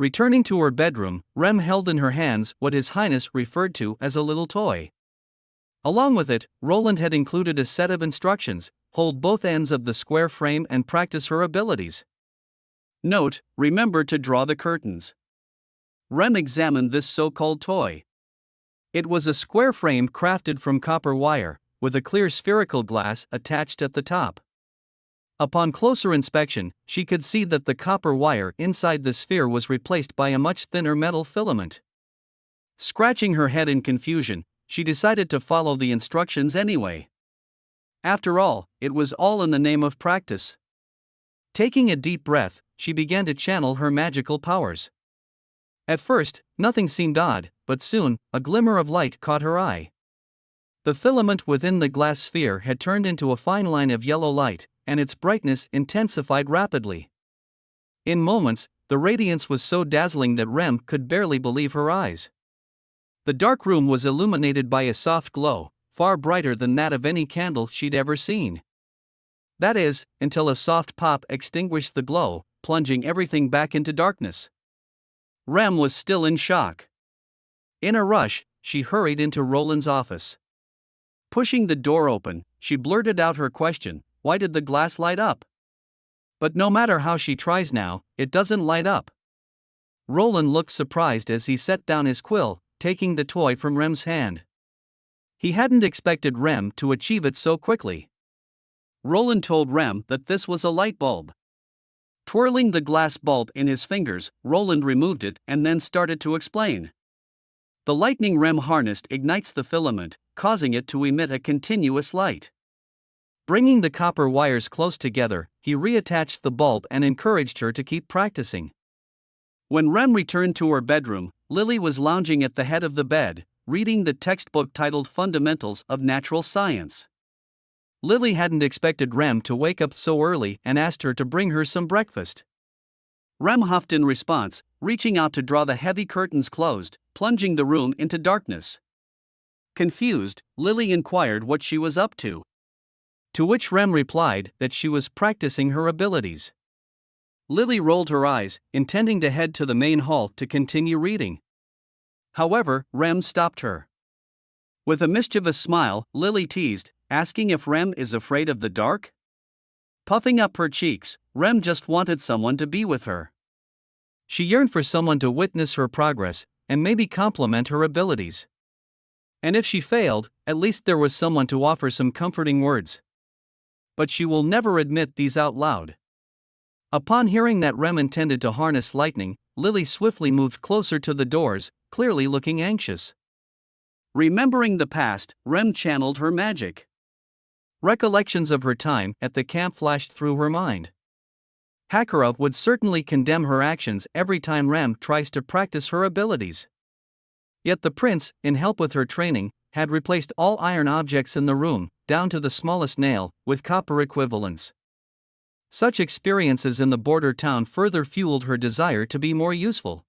Returning to her bedroom, Rem held in her hands what His Highness referred to as a little toy. Along with it, Roland had included a set of instructions: hold both ends of the square frame and practice her abilities. Note, remember to draw the curtains. Rem examined this so-called toy. It was a square frame crafted from copper wire, with a clear spherical glass attached at the top. Upon closer inspection, she could see that the copper wire inside the sphere was replaced by a much thinner metal filament. Scratching her head in confusion, she decided to follow the instructions anyway. After all, it was all in the name of practice. Taking a deep breath, she began to channel her magical powers. At first, nothing seemed odd, but soon, a glimmer of light caught her eye. The filament within the glass sphere had turned into a fine line of yellow light, and its brightness intensified rapidly. In moments, the radiance was so dazzling that Rem could barely believe her eyes. The dark room was illuminated by a soft glow, far brighter than that of any candle she'd ever seen. That is, until a soft pop extinguished the glow, plunging everything back into darkness. Rem was still in shock. In a rush, she hurried into Roland's office. Pushing the door open, she blurted out her question: why did the glass light up? But no matter how she tries now, it doesn't light up. Roland looked surprised as he set down his quill, taking the toy from Rem's hand. He hadn't expected Rem to achieve it so quickly. Roland told Rem that this was a light bulb. Twirling the glass bulb in his fingers, Roland removed it and then started to explain. The lightning Rem harnessed ignites the filament, causing it to emit a continuous light. Bringing the copper wires close together, he reattached the bulb and encouraged her to keep practicing. When Rem returned to her bedroom, Lily was lounging at the head of the bed, reading the textbook titled Fundamentals of Natural Science. Lily hadn't expected Rem to wake up so early and asked her to bring her some breakfast. Rem huffed in response, reaching out to draw the heavy curtains closed, plunging the room into darkness. Confused, Lily inquired what she was up to. To which Rem replied that she was practicing her abilities. Lily rolled her eyes, intending to head to the main hall to continue reading. However, Rem stopped her. With a mischievous smile, Lily teased, asking if Rem is afraid of the dark? Puffing up her cheeks, Rem just wanted someone to be with her. She yearned for someone to witness her progress, and maybe compliment her abilities. And if she failed, at least there was someone to offer some comforting words. But she will never admit these out loud. Upon hearing that Rem intended to harness lightning, Lily swiftly moved closer to the doors, clearly looking anxious. Remembering the past, Rem channeled her magic. Recollections of her time at the camp flashed through her mind. Hakura would certainly condemn her actions every time Rem tries to practice her abilities. Yet the prince, in help with her training, had replaced all iron objects in the room, down to the smallest nail, with copper equivalents. Such experiences in the border town further fueled her desire to be more useful.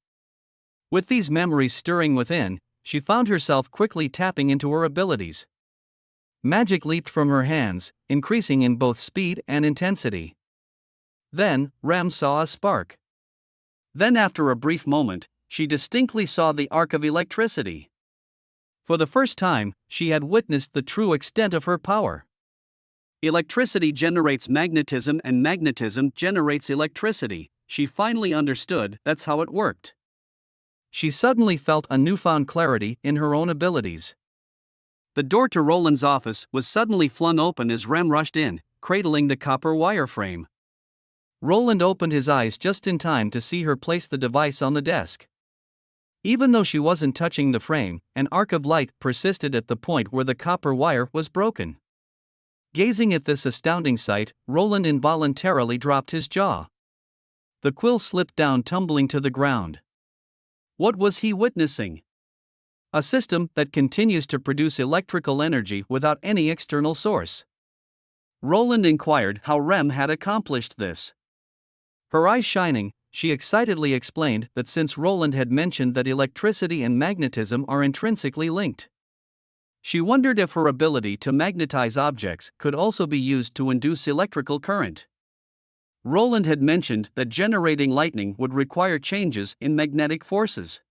With these memories stirring within, she found herself quickly tapping into her abilities. Magic leaped from her hands, increasing in both speed and intensity. Then, Rem saw a spark. Then after a brief moment, she distinctly saw the arc of electricity. For the first time, she had witnessed the true extent of her power. Electricity generates magnetism and magnetism generates electricity. She finally understood that's how it worked. She suddenly felt a newfound clarity in her own abilities. The door to Roland's office was suddenly flung open as Rem rushed in, cradling the copper wire frame. Roland opened his eyes just in time to see her place the device on the desk. Even though she wasn't touching the frame, an arc of light persisted at the point where the copper wire was broken. Gazing at this astounding sight, Roland involuntarily dropped his jaw. The quill slipped down, tumbling to the ground. What was he witnessing? A system that continues to produce electrical energy without any external source. Roland inquired how Rem had accomplished this. Her eyes shining, she excitedly explained that since Roland had mentioned that electricity and magnetism are intrinsically linked, she wondered if her ability to magnetize objects could also be used to induce electrical current. Roland had mentioned that generating lightning would require changes in magnetic forces.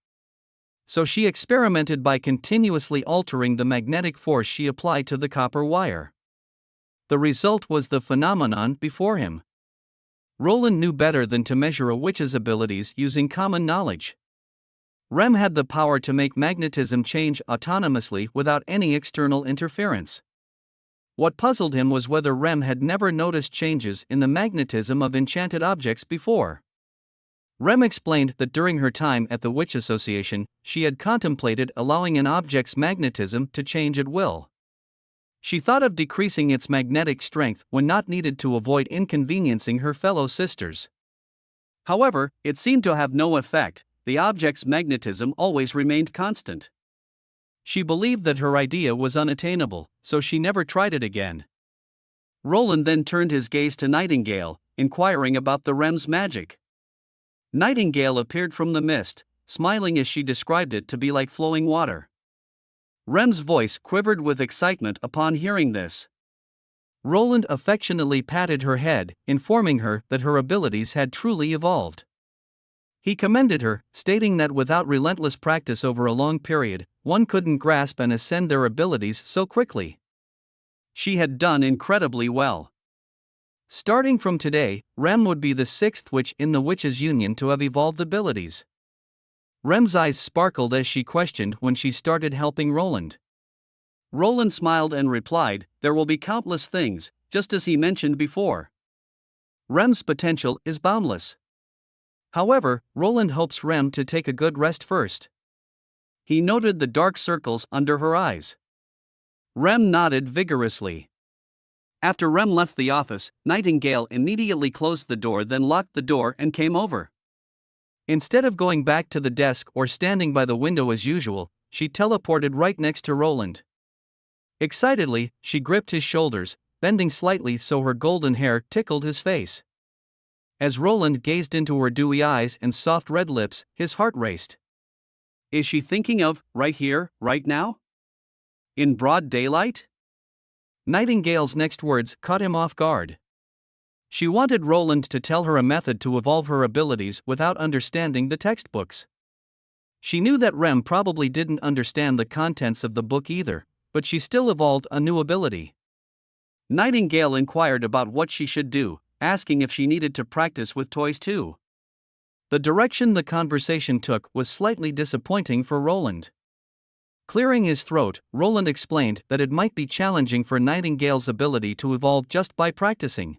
So she experimented by continuously altering the magnetic force she applied to the copper wire. The result was the phenomenon before him. Roland knew better than to measure a witch's abilities using common knowledge. Rem had the power to make magnetism change autonomously without any external interference. What puzzled him was whether Rem had never noticed changes in the magnetism of enchanted objects before. Rem explained that during her time at the Witch Association, she had contemplated allowing an object's magnetism to change at will. She thought of decreasing its magnetic strength when not needed to avoid inconveniencing her fellow sisters. However, it seemed to have no effect. The object's magnetism always remained constant. She believed that her idea was unattainable, so she never tried it again. Roland then turned his gaze to Nightingale, inquiring about the Rem's magic. Nightingale appeared from the mist, smiling as she described it to be like flowing water. Rem's voice quivered with excitement upon hearing this. Roland affectionately patted her head, informing her that her abilities had truly evolved. He commended her, stating that without relentless practice over a long period, one couldn't grasp and ascend their abilities so quickly. She had done incredibly well. Starting from today, Rem would be the sixth witch in the Witches' Union to have evolved abilities. Rem's eyes sparkled as she questioned when she started helping Roland. Roland smiled and replied, "There will be countless things, just as he mentioned before. Rem's potential is boundless." However, Roland hopes Rem to take a good rest first. He noted the dark circles under her eyes. Rem nodded vigorously. After Rem left the office, Nightingale immediately closed the door, then locked the door and came over. Instead of going back to the desk or standing by the window as usual, she teleported right next to Roland. Excitedly, she gripped his shoulders, bending slightly so her golden hair tickled his face. As Roland gazed into her dewy eyes and soft red lips, his heart raced. Is she thinking of, right here, right now? In broad daylight? Nightingale's next words caught him off guard. She wanted Roland to tell her a method to evolve her abilities without understanding the textbooks. She knew that Rem probably didn't understand the contents of the book either, but she still evolved a new ability. Nightingale inquired about what she should do, asking if she needed to practice with toys too. The direction the conversation took was slightly disappointing for Roland. Clearing his throat, Roland explained that it might be challenging for Nightingale's ability to evolve just by practicing.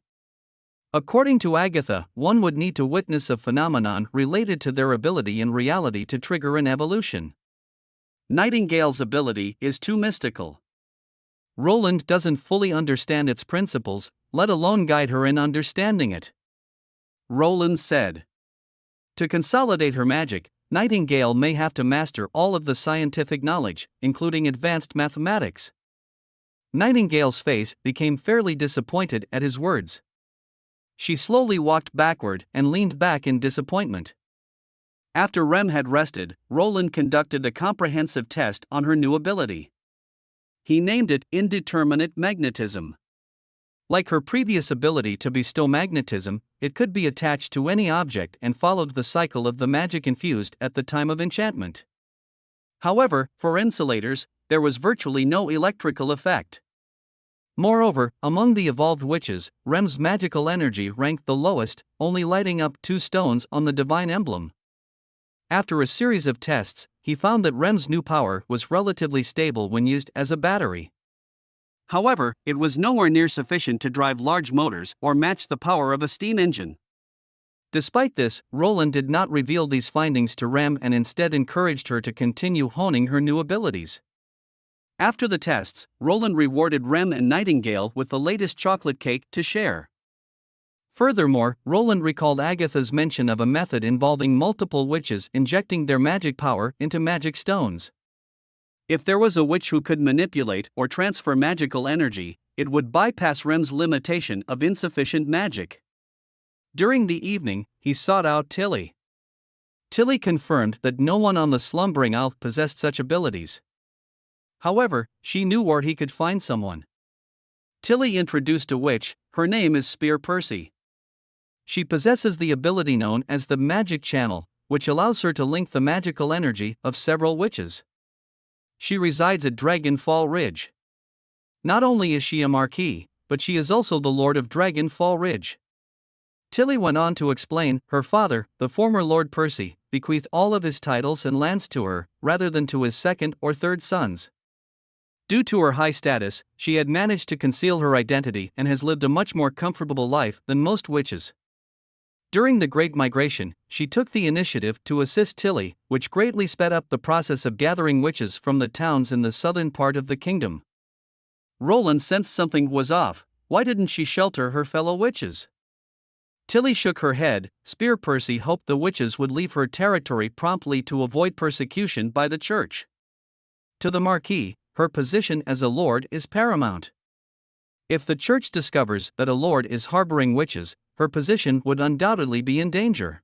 According to Agatha, one would need to witness a phenomenon related to their ability in reality to trigger an evolution. Nightingale's ability is too mystical. Roland doesn't fully understand its principles, let alone guide her in understanding it. Roland said. To consolidate her magic, Nightingale may have to master all of the scientific knowledge, including advanced mathematics. Nightingale's face became fairly disappointed at his words. She slowly walked backward and leaned back in disappointment. After Rem had rested, Roland conducted a comprehensive test on her new ability. He named it Indeterminate Magnetism. Like her previous ability to bestow magnetism, it could be attached to any object and followed the cycle of the magic infused at the time of enchantment. However, for insulators, there was virtually no electrical effect. Moreover, among the evolved witches, Rem's magical energy ranked the lowest, only lighting up 2 stones on the divine emblem. After a series of tests, he found that Rem's new power was relatively stable when used as a battery. However, it was nowhere near sufficient to drive large motors or match the power of a steam engine. Despite this, Roland did not reveal these findings to Rem and instead encouraged her to continue honing her new abilities. After the tests, Roland rewarded Rem and Nightingale with the latest chocolate cake to share. Furthermore, Roland recalled Agatha's mention of a method involving multiple witches injecting their magic power into magic stones. If there was a witch who could manipulate or transfer magical energy, it would bypass Rem's limitation of insufficient magic. During the evening, he sought out Tilly. Tilly confirmed that no one on the slumbering isle possessed such abilities. However, she knew where he could find someone. Tilly introduced a witch, her name is Spear Percy. She possesses the ability known as the magic channel, which allows her to link the magical energy of several witches. She resides at Dragon Fall Ridge. Not only is she a marquis, but she is also the Lord of Dragon Fall Ridge. Tilly went on to explain, her father, the former Lord Percy, bequeathed all of his titles and lands to her, rather than to his second or third sons. Due to her high status, she had managed to conceal her identity and has lived a much more comfortable life than most witches. During the Great Migration, she took the initiative to assist Tilly, which greatly sped up the process of gathering witches from the towns in the southern part of the kingdom. Roland sensed something was off. Why didn't she shelter her fellow witches? Tilly shook her head. Spear Percy hoped the witches would leave her territory promptly to avoid persecution by the church. To the Marquis, her position as a lord is paramount. If the church discovers that a lord is harboring witches, her position would undoubtedly be in danger.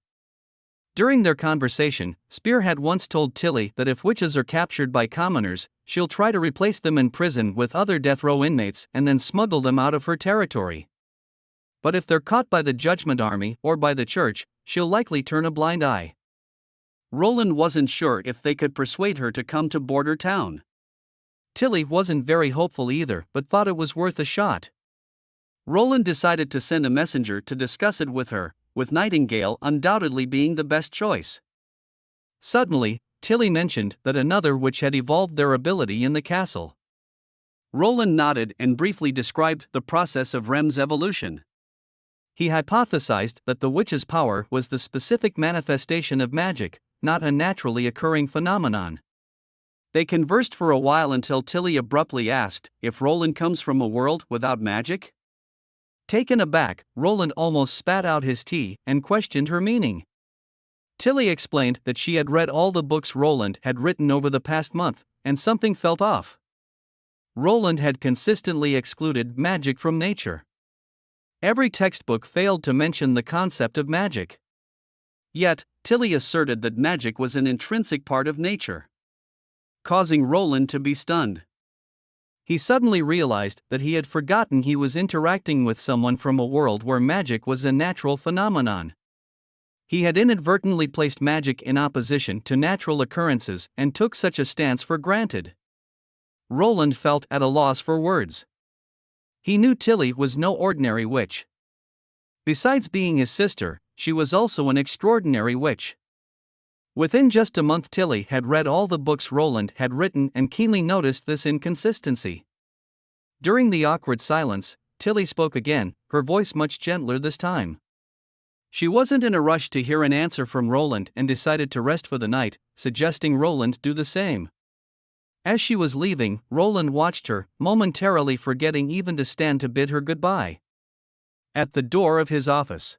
During their conversation, Spear had once told Tilly that if witches are captured by commoners, she'll try to replace them in prison with other death row inmates and then smuggle them out of her territory. But if they're caught by the Judgment Army or by the church, she'll likely turn a blind eye. Roland wasn't sure if they could persuade her to come to Border Town. Tilly wasn't very hopeful either, but thought it was worth a shot. Roland decided to send a messenger to discuss it with her, with Nightingale undoubtedly being the best choice. Suddenly, Tilly mentioned that another witch had evolved their ability in the castle. Roland nodded and briefly described the process of Rem's evolution. He hypothesized that the witch's power was the specific manifestation of magic, not a naturally occurring phenomenon. They conversed for a while until Tilly abruptly asked if Roland comes from a world without magic. Taken aback, Roland almost spat out his tea and questioned her meaning. Tilly explained that she had read all the books Roland had written over the past month, and something felt off. Roland had consistently excluded magic from nature. Every textbook failed to mention the concept of magic. Yet, Tilly asserted that magic was an intrinsic part of nature, causing Roland to be stunned. He suddenly realized that he had forgotten he was interacting with someone from a world where magic was a natural phenomenon. He had inadvertently placed magic in opposition to natural occurrences and took such a stance for granted. Roland felt at a loss for words. He knew Tilly was no ordinary witch. Besides being his sister, she was also an extraordinary witch. Within just a month, Tilly had read all the books Roland had written and keenly noticed this inconsistency. During the awkward silence, Tilly spoke again, her voice much gentler this time. She wasn't in a rush to hear an answer from Roland and decided to rest for the night, suggesting Roland do the same. As she was leaving, Roland watched her, momentarily forgetting even to stand to bid her goodbye. At the door of his office,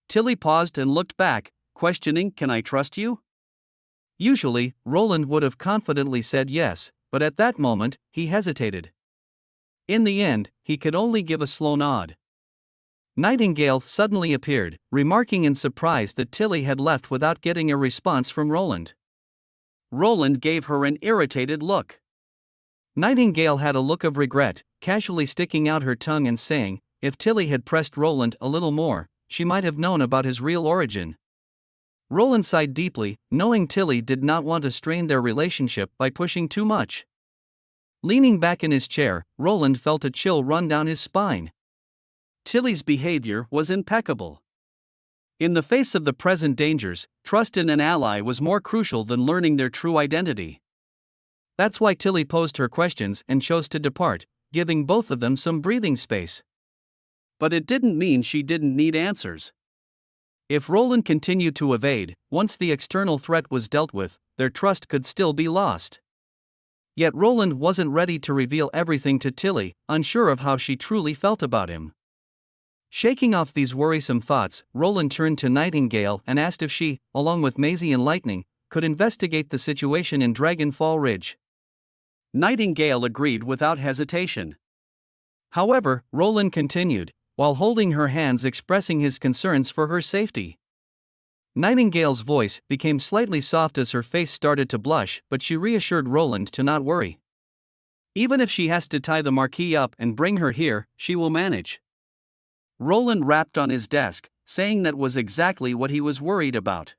Tilly paused and looked back, questioning, "Can I trust you?" Usually, Roland would have confidently said yes, but at that moment, he hesitated. In the end, he could only give a slow nod. Nightingale suddenly appeared, remarking in surprise that Tilly had left without getting a response from Roland. Roland gave her an irritated look. Nightingale had a look of regret, casually sticking out her tongue and saying, if Tilly had pressed Roland a little more, she might have known about his real origin. Roland sighed deeply, knowing Tilly did not want to strain their relationship by pushing too much. Leaning back in his chair, Roland felt a chill run down his spine. Tilly's behavior was impeccable. In the face of the present dangers, trust in an ally was more crucial than learning their true identity. That's why Tilly posed her questions and chose to depart, giving both of them some breathing space. But it didn't mean she didn't need answers. If Roland continued to evade, once the external threat was dealt with, their trust could still be lost. Yet Roland wasn't ready to reveal everything to Tilly, unsure of how she truly felt about him. Shaking off these worrisome thoughts, Roland turned to Nightingale and asked if she, along with Maisie and Lightning, could investigate the situation in Dragon Fall Ridge. Nightingale agreed without hesitation. However, Roland continued, while holding her hands, expressing his concerns for her safety. Nightingale's voice became slightly soft as her face started to blush, but she reassured Roland to not worry. Even if she has to tie the Marquis up and bring her here, she will manage. Roland rapped on his desk, saying that was exactly what he was worried about.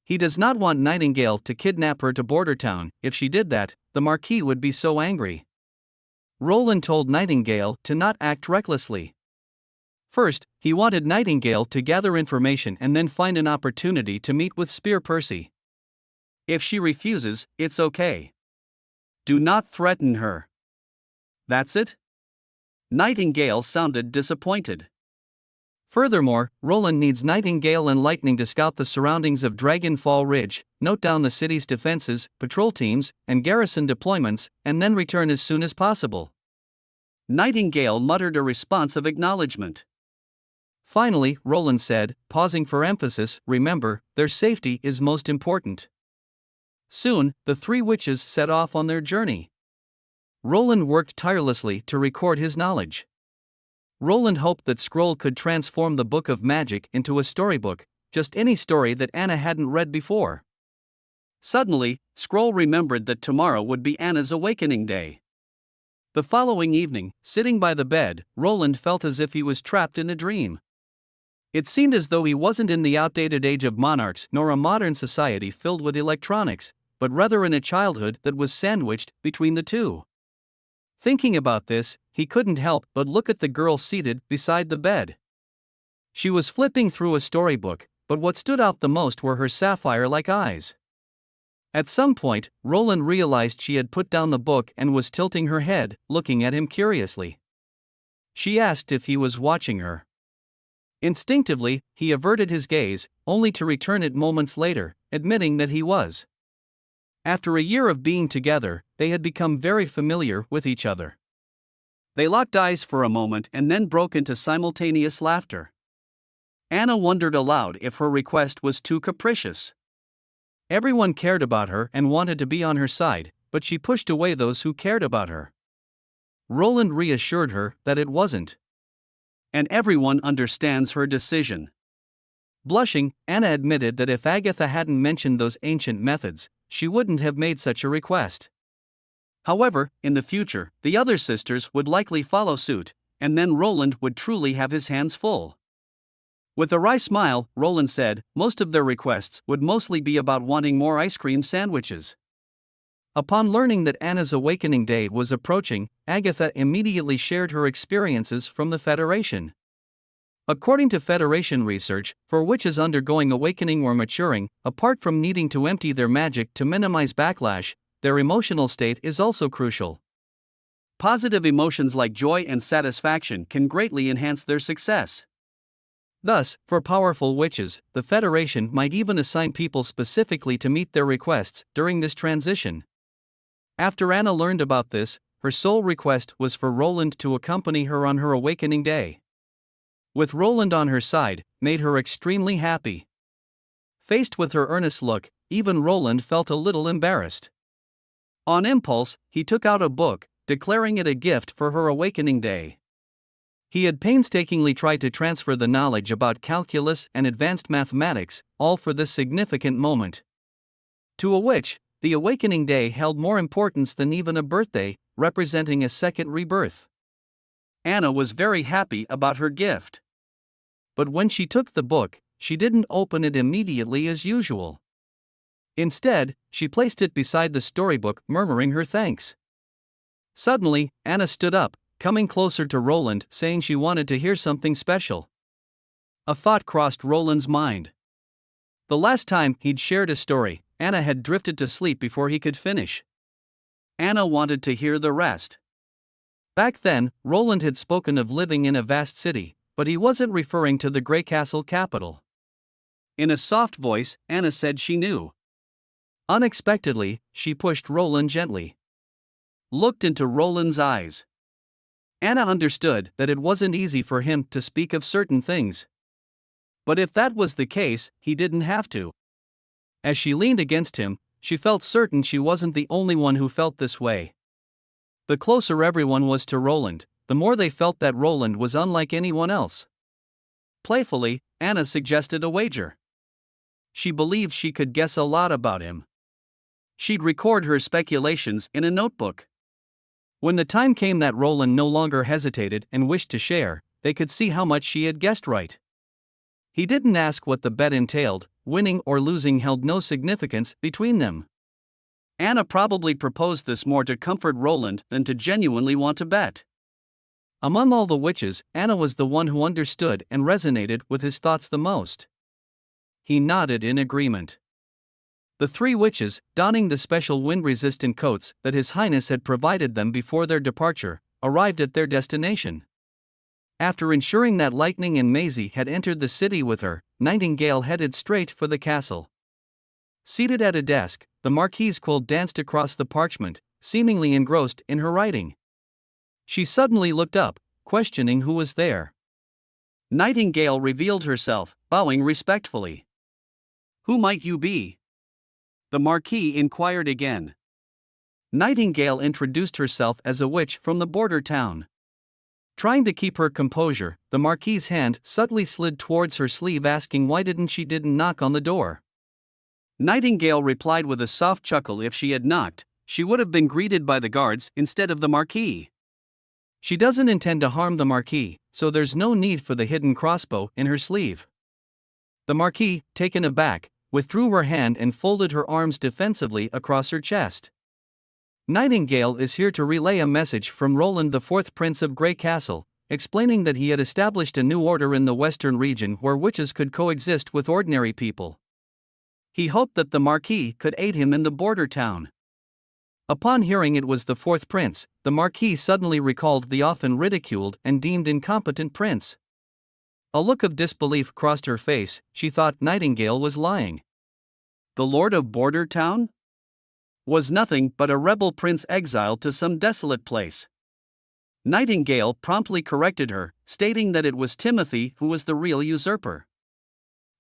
He does not want Nightingale to kidnap her to Border Town. If she did that, the Marquis would be so angry. Roland told Nightingale to not act recklessly. First, he wanted Nightingale to gather information and then find an opportunity to meet with Spear Percy. If she refuses, it's okay. Do not threaten her. That's it? Nightingale sounded disappointed. Furthermore, Roland needs Nightingale and Lightning to scout the surroundings of Dragonfall Ridge, note down the city's defenses, patrol teams, and garrison deployments, and then return as soon as possible. Nightingale muttered a response of acknowledgement. Finally, Roland said, pausing for emphasis, remember, their safety is most important. Soon, the three witches set off on their journey. Roland worked tirelessly to record his knowledge. Roland hoped that Scroll could transform the Book of Magic into a storybook, just any story that Anna hadn't read before. Suddenly, Scroll remembered that tomorrow would be Anna's awakening day. The following evening, sitting by the bed, Roland felt as if he was trapped in a dream. It seemed as though he wasn't in the outdated age of monarchs nor a modern society filled with electronics, but rather in a childhood that was sandwiched between the two. Thinking about this, he couldn't help but look at the girl seated beside the bed. She was flipping through a storybook, but what stood out the most were her sapphire-like eyes. At some point, Roland realized she had put down the book and was tilting her head, looking at him curiously. She asked if he was watching her. Instinctively, he averted his gaze, only to return it moments later, admitting that he was. After a year of being together, they had become very familiar with each other. They locked eyes for a moment and then broke into simultaneous laughter. Anna wondered aloud if her request was too capricious. Everyone cared about her and wanted to be on her side, but she pushed away those who cared about her. Roland reassured her that it wasn't. And everyone understands her decision. Blushing, Anna admitted that if Agatha hadn't mentioned those ancient methods, she wouldn't have made such a request. However, in the future, the other sisters would likely follow suit, and then Roland would truly have his hands full. With a wry smile, Roland said, most of their requests would mostly be about wanting more ice cream sandwiches. Upon learning that Anna's awakening day was approaching, Agatha immediately shared her experiences from the Federation. According to Federation research, for witches undergoing awakening or maturing, apart from needing to empty their magic to minimize backlash, their emotional state is also crucial. Positive emotions like joy and satisfaction can greatly enhance their success. Thus, for powerful witches, the Federation might even assign people specifically to meet their requests during this transition. After Anna learned about this, her sole request was for Roland to accompany her on her awakening day. With Roland on her side, made her extremely happy. Faced with her earnest look, even Roland felt a little embarrassed. On impulse, he took out a book, declaring it a gift for her awakening day. He had painstakingly tried to transfer the knowledge about calculus and advanced mathematics, all for this significant moment. To a witch, the awakening day held more importance than even a birthday, representing a second rebirth. Anna was very happy about her gift. But when she took the book, she didn't open it immediately as usual. Instead, she placed it beside the storybook, murmuring her thanks. Suddenly, Anna stood up, coming closer to Roland, saying she wanted to hear something special. A thought crossed Roland's mind. The last time he'd shared a story, Anna had drifted to sleep before he could finish. Anna wanted to hear the rest. Back then, Roland had spoken of living in a vast city, but he wasn't referring to the Grey Castle capital. In a soft voice, Anna said she knew. Unexpectedly, she pushed Roland gently. Looked into Roland's eyes. Anna understood that it wasn't easy for him to speak of certain things. But if that was the case, he didn't have to. As she leaned against him, she felt certain she wasn't the only one who felt this way. The closer everyone was to Roland, the more they felt that Roland was unlike anyone else. Playfully, Anna suggested a wager. She believed she could guess a lot about him. She'd record her speculations in a notebook. When the time came that Roland no longer hesitated and wished to share, they could see how much she had guessed right. He didn't ask what the bet entailed, winning or losing held no significance between them. Anna probably proposed this more to comfort Roland than to genuinely want to bet. Among all the witches, Anna was the one who understood and resonated with his thoughts the most. He nodded in agreement. The three witches, donning the special wind-resistant coats that His Highness had provided them before their departure, arrived at their destination. After ensuring that Lightning and Maisie had entered the city with her, Nightingale headed straight for the castle. Seated at a desk, the Marquise quill danced across the parchment, seemingly engrossed in her writing. She suddenly looked up, questioning who was there. Nightingale revealed herself, bowing respectfully. "Who might you be?" The Marquis inquired again. Nightingale introduced herself as a witch from the border town. Trying to keep her composure, the Marquis's hand subtly slid towards her sleeve, asking why she didn't knock on the door. Nightingale replied with a soft chuckle. If she had knocked, she would have been greeted by the guards instead of the Marquis. She doesn't intend to harm the Marquis, so there's no need for the hidden crossbow in her sleeve. The Marquis, taken aback, withdrew her hand and folded her arms defensively across her chest. Nightingale is here to relay a message from Roland, the fourth Prince of Grey Castle, explaining that he had established a new order in the western region where witches could coexist with ordinary people. He hoped that the Marquis could aid him in the border town. Upon hearing it was the fourth prince, the Marquis suddenly recalled the often ridiculed and deemed incompetent prince. A look of disbelief crossed her face. She thought Nightingale was lying. The Lord of Border Town was nothing but a rebel prince exiled to some desolate place. Nightingale promptly corrected her, stating that it was Timothy who was the real usurper.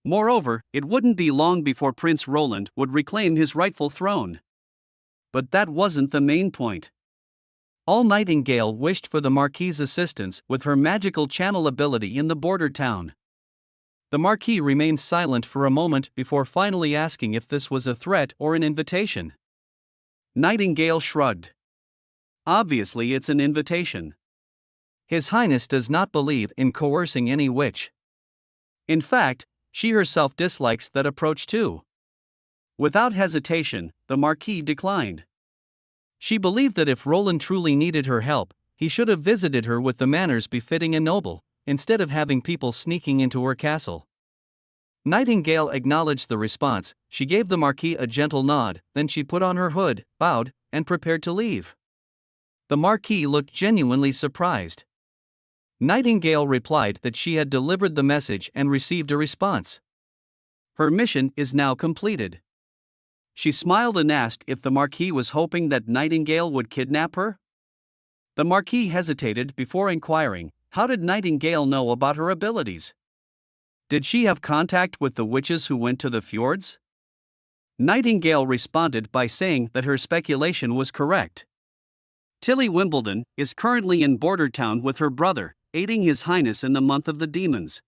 Moreover, it wouldn't be long before Prince Roland would reclaim his rightful throne. But that wasn't the main point. All Nightingale wished for the Marquis's assistance with her magical channel ability in the border town. The Marquis remained silent for a moment before finally asking if this was a threat or an invitation. Nightingale shrugged. Obviously, it's an invitation. His Highness does not believe in coercing any witch. In fact, she herself dislikes that approach too. Without hesitation, the Marquis declined. She believed that if Roland truly needed her help, he should have visited her with the manners befitting a noble, instead of having people sneaking into her castle. Nightingale acknowledged the response. She gave the Marquis a gentle nod, then she put on her hood, bowed, and prepared to leave. The Marquis looked genuinely surprised. Nightingale replied that she had delivered the message and received a response. Her mission is now completed. She smiled and asked if the Marquis was hoping that Nightingale would kidnap her. The Marquis hesitated before inquiring, how did Nightingale know about her abilities? Did she have contact with the witches who went to the fjords? Nightingale responded by saying that her speculation was correct. Tilly Wimbledon is currently in Border Town with her brother, aiding His Highness in the month of the demons.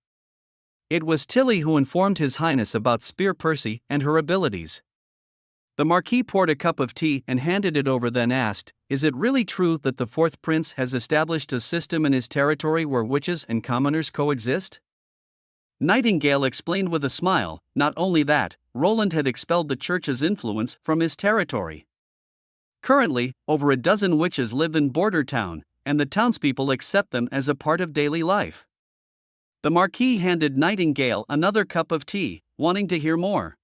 It was Tilly who informed His Highness about Spear Percy and her abilities. The Marquis poured a cup of tea and handed it over, then asked, "Is it really true that the fourth prince has established a system in his territory where witches and commoners coexist?" Nightingale explained with a smile, not only that, Roland had expelled the church's influence from his territory. Currently, over a dozen witches live in Border Town, and the townspeople accept them as a part of daily life. The Marquis handed Nightingale another cup of tea, wanting to hear more.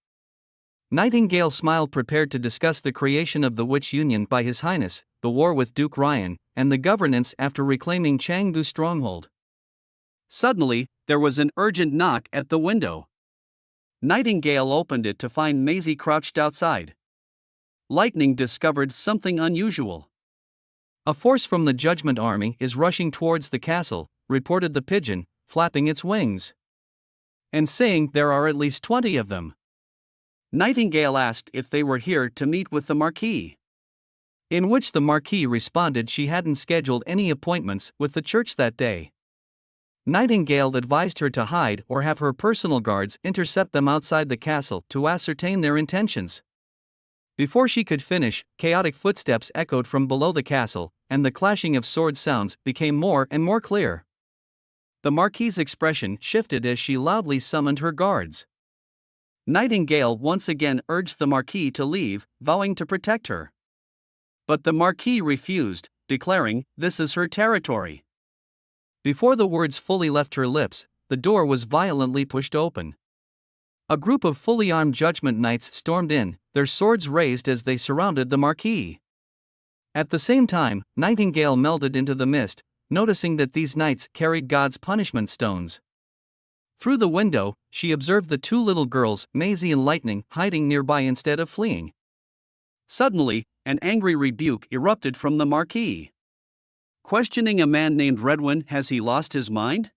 Nightingale smiled, prepared to discuss the creation of the Witch Union by His Highness, the war with Duke Ryan, and the governance after reclaiming Changdu stronghold. Suddenly, there was an urgent knock at the window. Nightingale opened it to find Maisie crouched outside. Lightning discovered something unusual. "A force from the Judgment Army is rushing towards the castle," reported the pigeon, flapping its wings. "And saying there are at least 20 of them." Nightingale asked if they were here to meet with the Marquis. In which the Marquis responded she hadn't scheduled any appointments with the church that day. Nightingale advised her to hide or have her personal guards intercept them outside the castle to ascertain their intentions. Before she could finish, chaotic footsteps echoed from below the castle, and the clashing of sword sounds became more and more clear. The Marquis's expression shifted as she loudly summoned her guards. Nightingale once again urged the Marquis to leave, vowing to protect her. But the Marquis refused, declaring, "This is her territory." Before the words fully left her lips, the door was violently pushed open. A group of fully armed judgment knights stormed in, their swords raised as they surrounded the Marquis. At the same time, Nightingale melted into the mist, noticing that these knights carried God's punishment stones. Through the window, she observed the two little girls, Maisie and Lightning, hiding nearby instead of fleeing. Suddenly, an angry rebuke erupted from the Marquis. Questioning a man named Redwin, has he lost his mind?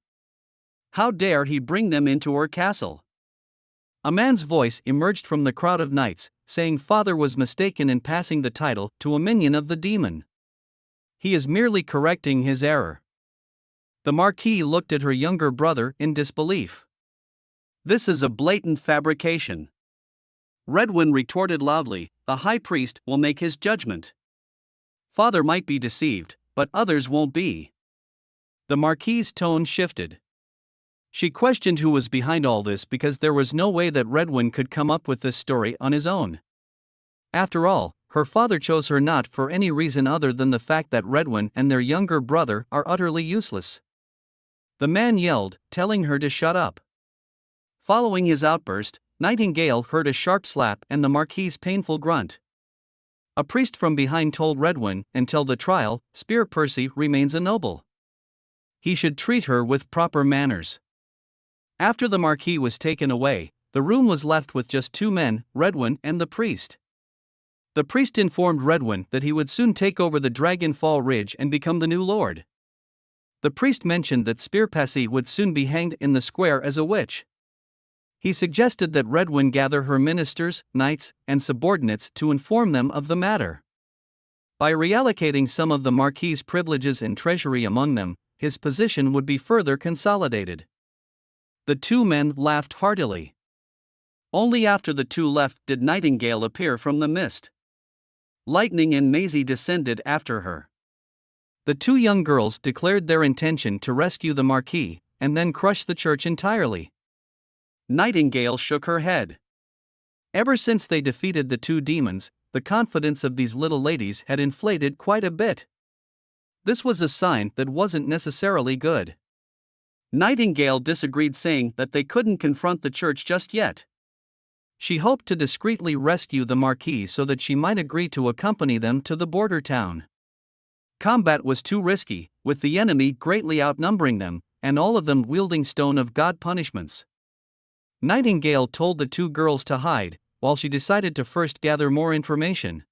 How dare he bring them into our castle? A man's voice emerged from the crowd of knights, saying Father was mistaken in passing the title to a minion of the demon. He is merely correcting his error. The Marquis looked at her younger brother in disbelief. This is a blatant fabrication. Redwin retorted loudly, the high priest will make his judgment. Father might be deceived, but others won't be. The Marquis's tone shifted. She questioned who was behind all this because there was no way that Redwin could come up with this story on his own. After all, her father chose her not for any reason other than the fact that Redwin and their younger brother are utterly useless. The man yelled, telling her to shut up. Following his outburst, Nightingale heard a sharp slap and the Marquis's painful grunt. A priest from behind told Redwin, until the trial, Spear Percy remains a noble. He should treat her with proper manners. After the Marquis was taken away, the room was left with just two men, Redwin and the priest. The priest informed Redwin that he would soon take over the Dragonfall Ridge and become the new lord. The priest mentioned that Spear Percy would soon be hanged in the square as a witch. He suggested that Redwin gather her ministers, knights, and subordinates to inform them of the matter. By reallocating some of the Marquis's privileges and treasury among them, his position would be further consolidated. The two men laughed heartily. Only after the two left did Nightingale appear from the mist. Lightning and Maisie descended after her. The two young girls declared their intention to rescue the Marquis, and then crush the church entirely. Nightingale shook her head. Ever since they defeated the two demons, the confidence of these little ladies had inflated quite a bit. This was a sign that wasn't necessarily good. Nightingale disagreed, saying that they couldn't confront the church just yet. She hoped to discreetly rescue the Marquis so that she might agree to accompany them to the border town. Combat was too risky, with the enemy greatly outnumbering them, and all of them wielding Stone of God punishments. Nightingale told the two girls to hide, while she decided to first gather more information.